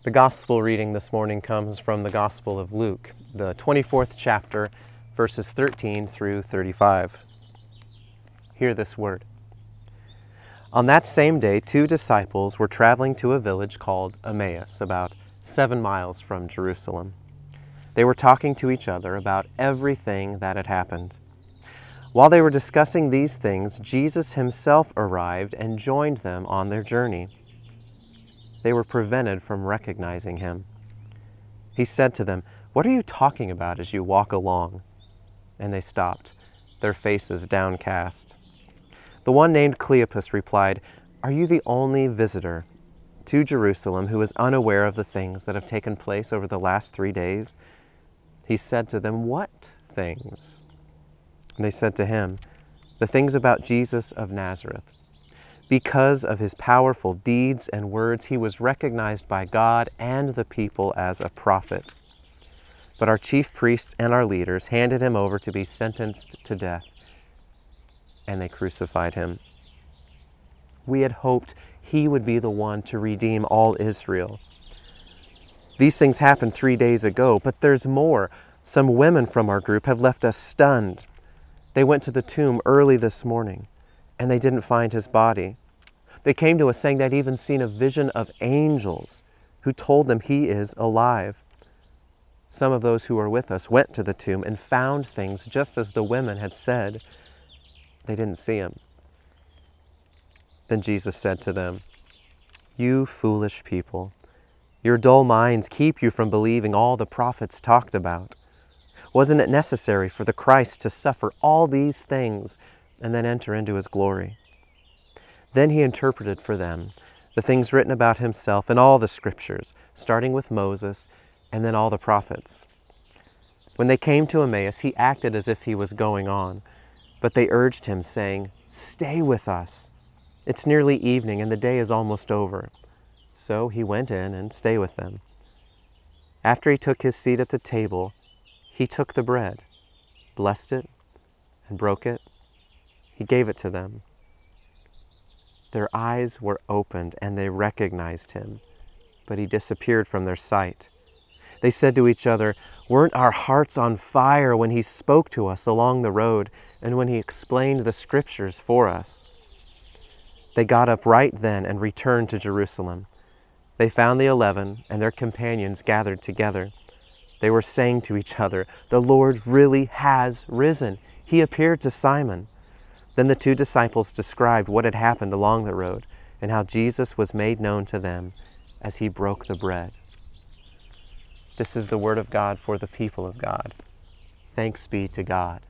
The Gospel reading this morning comes from the Gospel of Luke, the 24th chapter, verses 13 through 35. Hear this word. On that same day, 2 disciples were traveling to a village called Emmaus, about 7 miles from Jerusalem. They were talking to each other about everything that had happened. While they were discussing these things, Jesus himself arrived and joined them on their journey. They were prevented from recognizing him. He said to them, "What are you talking about as you walk along?" And they stopped, their faces downcast. The one named Cleopas replied, "Are you the only visitor to Jerusalem who is unaware of the things that have taken place over the last 3 days?" He said to them, "What things?" And they said to him, "The things about Jesus of Nazareth. Because of his powerful deeds and words, he was recognized by God and the people as a prophet. But our chief priests and our leaders handed him over to be sentenced to death, and they crucified him. We had hoped he would be the one to redeem all Israel. These things happened 3 days ago, but there's more. Some women from our group have left us stunned. They went to the tomb early this morning, and they didn't find his body. They came to us saying they'd even seen a vision of angels who told them he is alive. Some of those who were with us went to the tomb and found things just as the women had said. They didn't see him." Then Jesus said to them, "You foolish people, your dull minds keep you from believing all the prophets talked about. Wasn't it necessary for the Christ to suffer all these things and then enter into his glory?" Then he interpreted for them the things written about himself in all the scriptures, starting with Moses and then all the prophets. When they came to Emmaus, he acted as if he was going on, but they urged him, saying, "Stay with us. It's nearly evening and the day is almost over." So he went in and stayed with them. After he took his seat at the table, he took the bread, blessed it, and broke it. He gave it to them. Their eyes were opened and they recognized him, but he disappeared from their sight. They said to each other, "Weren't our hearts on fire when he spoke to us along the road and when he explained the scriptures for us?" They got up right then and returned to Jerusalem. They found the 11 and their companions gathered together. They were saying to each other, "The Lord really has risen. He appeared to Simon." Then the 2 disciples described what had happened along the road and how Jesus was made known to them as he broke the bread. This is the word of God for the people of God. Thanks be to God.